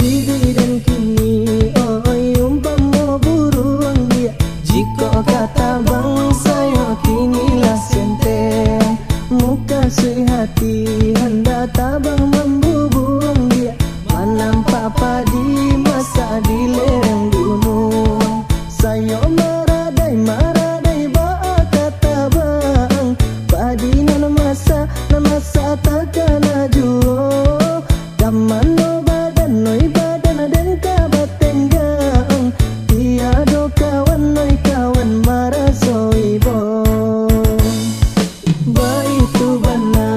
Hidup dan kini oi umpama burung dia. Jika kata bangsa yo kinilah senteng. Muka sui hati hendak tabang membubung dia. Menampak padi masa di lereng gunung. Sayo maradai ba'a kata bang. Padi nan masa takkan ajuo. Kamano badan noi badan dan kabat tenggang. Tiado kawan noi kawan marasoi bo. Baitu bana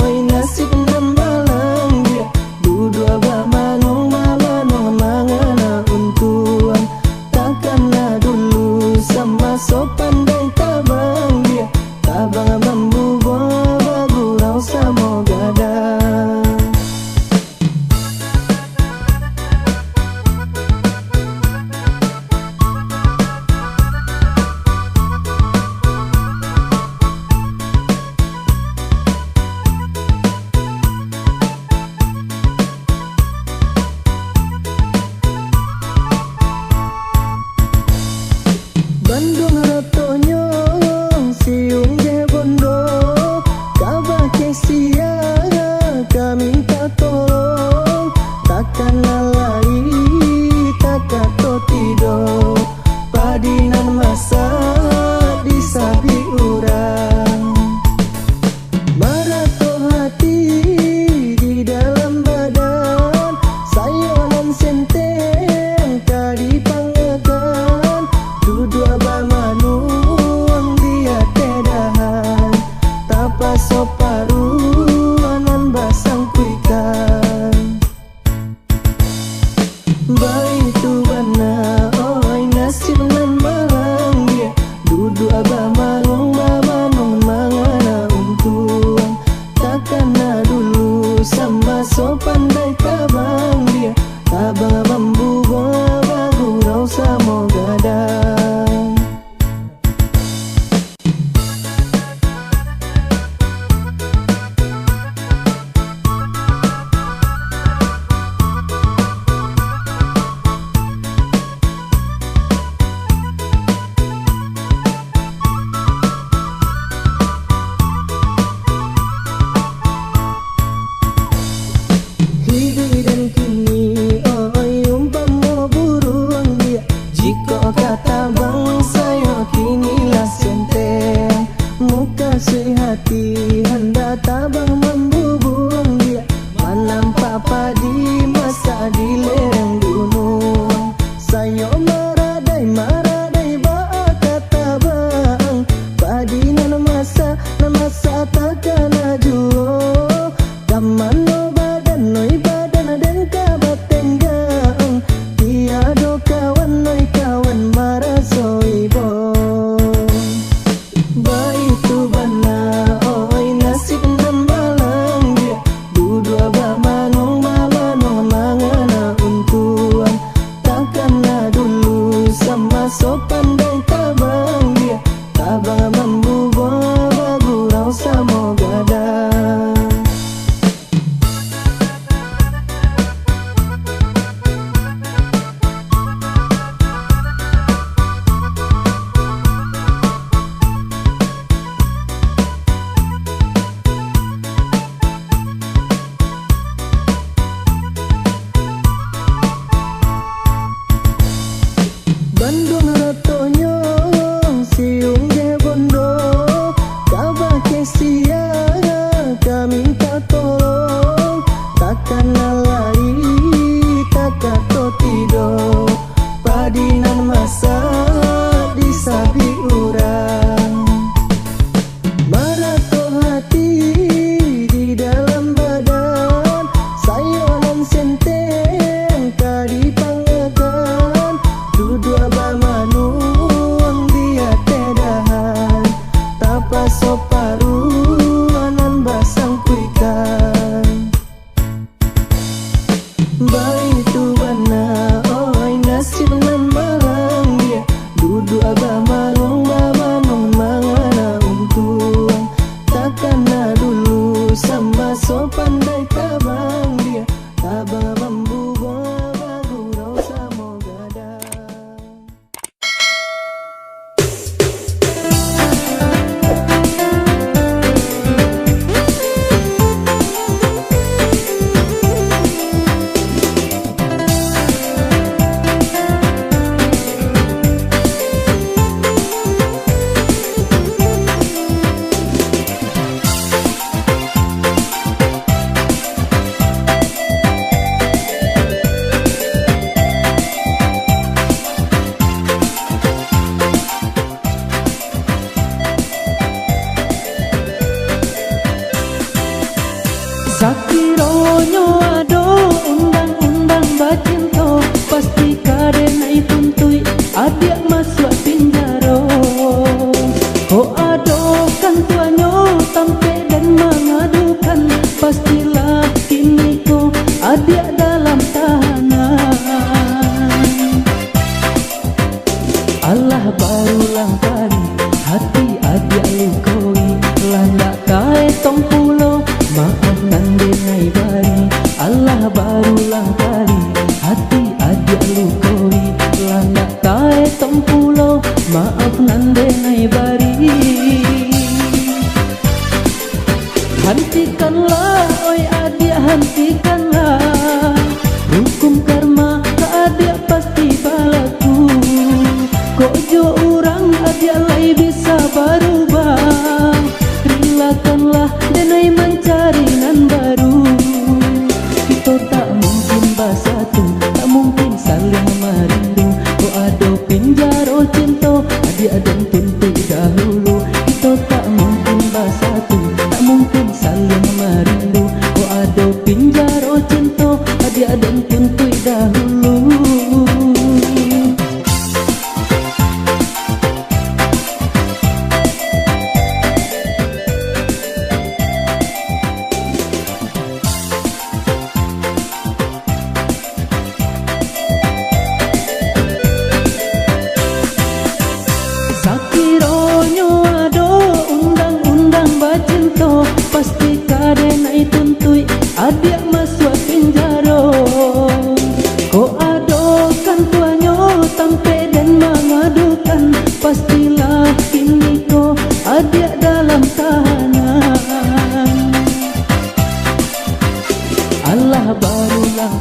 oi nasib nan balang dia. Duduk abah manong mangana untuan. Takkanlah dulu sama sopan dan tabang dia. Tabang membubur gurau sama gadang. Bandung rotonyo siung je bondo. Kabah kesia kami minta tolong. Takkan lalai takkan to tido. Padinan masa disabi urang. Marato hati di dalam badan. Sayonan senteng kadi pangekan. Duduk abah manuang dia tedahan. Tapa soparu anan basang kuikan. Baitu bana oi nasib nan balang dia. Duduk abah manong mangana untuang. Takkanlah dulu sama sopan dai tabang dia. Tabang membubur gurau sama gadang. Hidup dan kini oi umpama burung dia. Jika kata bangsa yo kinilah senteng. Muka sui hati hendak tabang membubung dia. Menampak padi masa di lereng gunung. Sayo maradai ba'a kata bang. Padi nan masa takkan ajuo. Kamano badan noi badan dan kabat tenggang. Tiado kawan noi kawan marasoi bo. Baitu bana oi nasib nan balang dia. Duduk abah manong mangana untuan. Takkanlah dulu sama sopan dan tabang dia. Tabang membubur gurau sama gadang. Bandung rotonyo siung je bondo. Kabah kesia kami minta tolong. Takkan lalai takkan to tido. Padinan masa disabi urang. Marato hati di dalam badan. Sayonan senteng kadi pangekan. Duduk abah manuang dia tedahan. Tapa soparu anan basang kuikan. Baitu bana oi nasib nan balang dia. Duduk abah manong mangana untuang. Takkanlah dulu sama sopan dai tabang dia. Tabang membubur adik dalam tahanan. Allah barulang kali hati adik lukoi, landak kae tong pulo maaf nan dengai bari. Allah barulang kali hati adik lukoi, landak kae tong pulo maaf nan dengai bari. Hentikanlah oi adik, hentikanlah, hukum karma ke adik pasti balaku. Kok jo orang adik lai bisa berubah, relakanlah denai mencari nan baru. Kita tak mungkin bersatu, tak mungkin saling merindu. Kok ada pinjaro cinta adik dan tuntut dahulu. Kita tak mungkin bersatu, tak mungkin saling merindu. Kok ada pinjaro cinta adik dan tuntut dahulu. Sakironyo ado undang-undang bacinto, pasti kadenai tuntui adik masuk penjara. Ko ado kan tuanyo tampe dan mengadukan, pastilah kini ko adik dalam tahanan. Allah barulang